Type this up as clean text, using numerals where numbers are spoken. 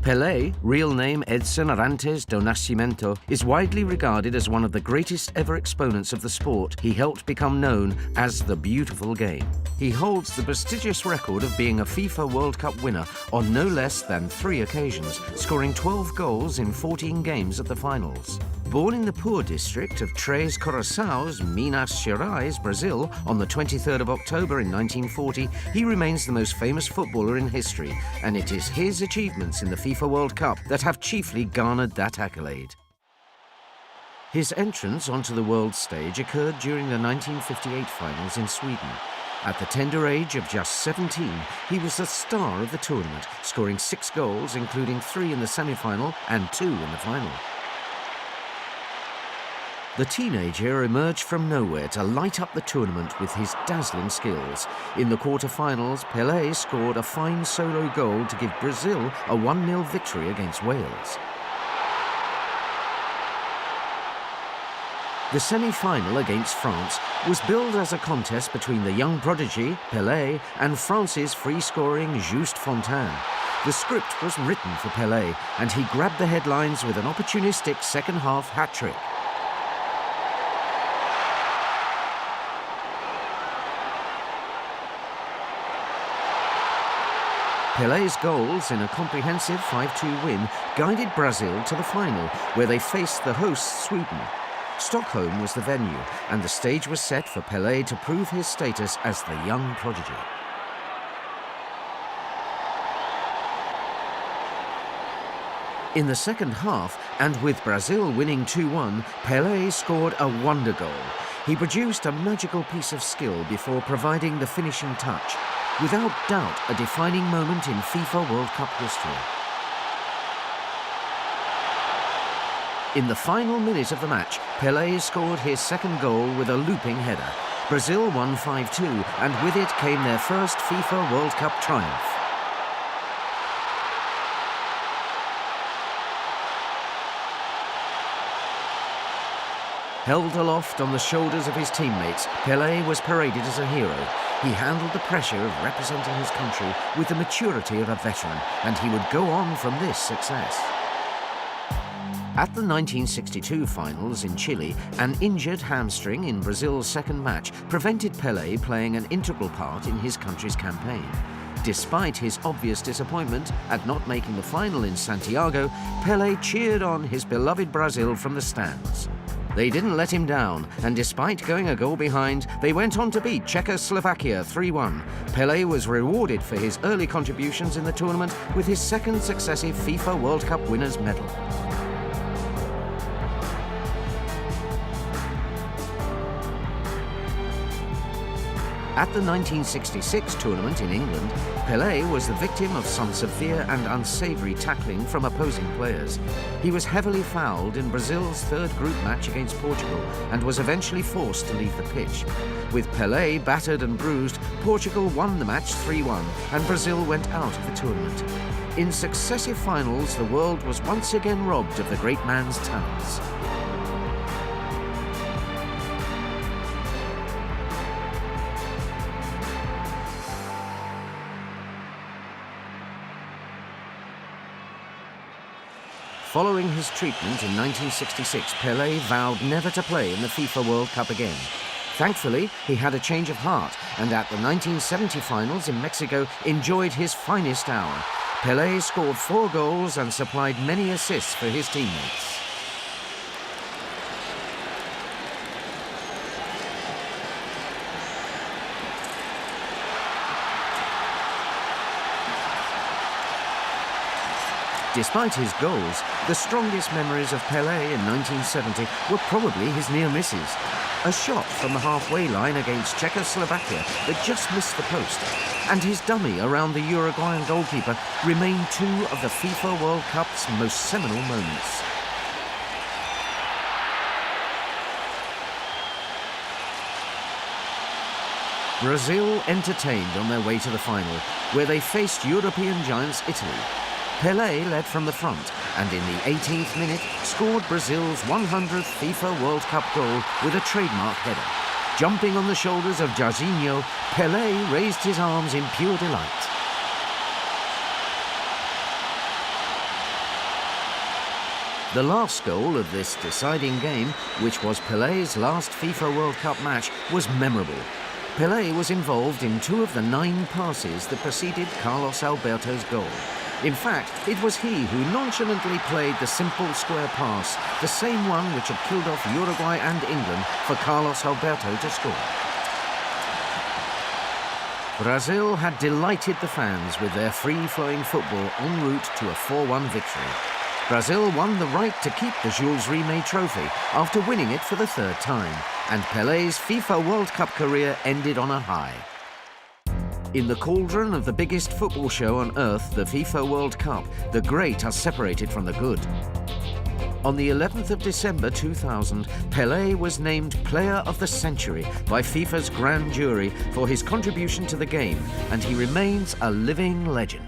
Pelé, real name Edson Arantes do Nascimento, is widely regarded as one of the greatest ever exponents of the sport he helped become known as the beautiful game. He holds the prestigious record of being a FIFA World Cup winner on no less than 3 occasions, scoring 12 goals in 14 games at the finals. Born in the poor district of Três Corações, Minas Gerais, Brazil, on the 23rd of October in 1940, he remains the most famous footballer in history, and it is his achievements in the FIFA World Cup that have chiefly garnered that accolade. His entrance onto the world stage occurred during the 1958 finals in Sweden. At the tender age of just 17, he was the star of the tournament, scoring 6 goals, including 3 in the semi-final and 2 in the final. The teenager emerged from nowhere to light up the tournament with his dazzling skills. In the quarter-finals, Pelé scored a fine solo goal to give Brazil a 1-0 victory against Wales. The semi-final against France was billed as a contest between the young prodigy, Pelé, and France's free-scoring Just Fontaine. The script was written for Pelé, and he grabbed the headlines with an opportunistic second-half hat-trick. Pelé's goals in a comprehensive 5-2 win guided Brazil to the final, where they faced the hosts Sweden. Stockholm was the venue, and the stage was set for Pelé to prove his status as the young prodigy. In the second half, and with Brazil winning 2-1, Pelé scored a wonder goal. He produced a magical piece of skill before providing the finishing touch. Without doubt, a defining moment in FIFA World Cup history. In the final minute of the match, Pelé scored his second goal with a looping header. Brazil won 5-2, and with it came their first FIFA World Cup triumph. Held aloft on the shoulders of his teammates, Pelé was paraded as a hero. He handled the pressure of representing his country with the maturity of a veteran, and he would go on from this success. At the 1962 finals in Chile, an injured hamstring in Brazil's second match prevented Pelé playing an integral part in his country's campaign. Despite his obvious disappointment at not making the final in Santiago, Pelé cheered on his beloved Brazil from the stands. They didn't let him down, and despite going a goal behind, they went on to beat Czechoslovakia 3-1. Pelé was rewarded for his early contributions in the tournament with his second successive FIFA World Cup winners' medal. At the 1966 tournament in England, Pelé was the victim of some severe and unsavoury tackling from opposing players. He was heavily fouled in Brazil's third group match against Portugal and was eventually forced to leave the pitch. With Pelé battered and bruised, Portugal won the match 3-1 and Brazil went out of the tournament. In successive finals, the world was once again robbed of the great man's talents. Following his treatment in 1966, Pelé vowed never to play in the FIFA World Cup again. Thankfully, he had a change of heart, and at the 1970 finals in Mexico, enjoyed his finest hour. Pelé scored 4 goals and supplied many assists for his teammates. Despite his goals, the strongest memories of Pelé in 1970 were probably his near misses. A shot from the halfway line against Czechoslovakia that just missed the post, and his dummy around the Uruguayan goalkeeper remain 2 of the FIFA World Cup's most seminal moments. Brazil entertained on their way to the final, where they faced European giants Italy. Pelé led from the front, and in the 18th minute scored Brazil's 100th FIFA World Cup goal with a trademark header. Jumping on the shoulders of Jairzinho, Pelé raised his arms in pure delight. The last goal of this deciding game, which was Pelé's last FIFA World Cup match, was memorable. Pelé was involved in 2 of the 9 passes that preceded Carlos Alberto's goal. In fact, it was he who nonchalantly played the simple square pass, the same one which had killed off Uruguay and England, for Carlos Alberto to score. Brazil had delighted the fans with their free-flowing football en route to a 4-1 victory. Brazil won the right to keep the Jules Rimet trophy after winning it for the 3rd time, and Pelé's FIFA World Cup career ended on a high. In the cauldron of the biggest football show on earth, the FIFA World Cup, the great are separated from the good. On the 11th of December 2000, Pelé was named Player of the Century by FIFA's grand jury for his contribution to the game, and he remains a living legend.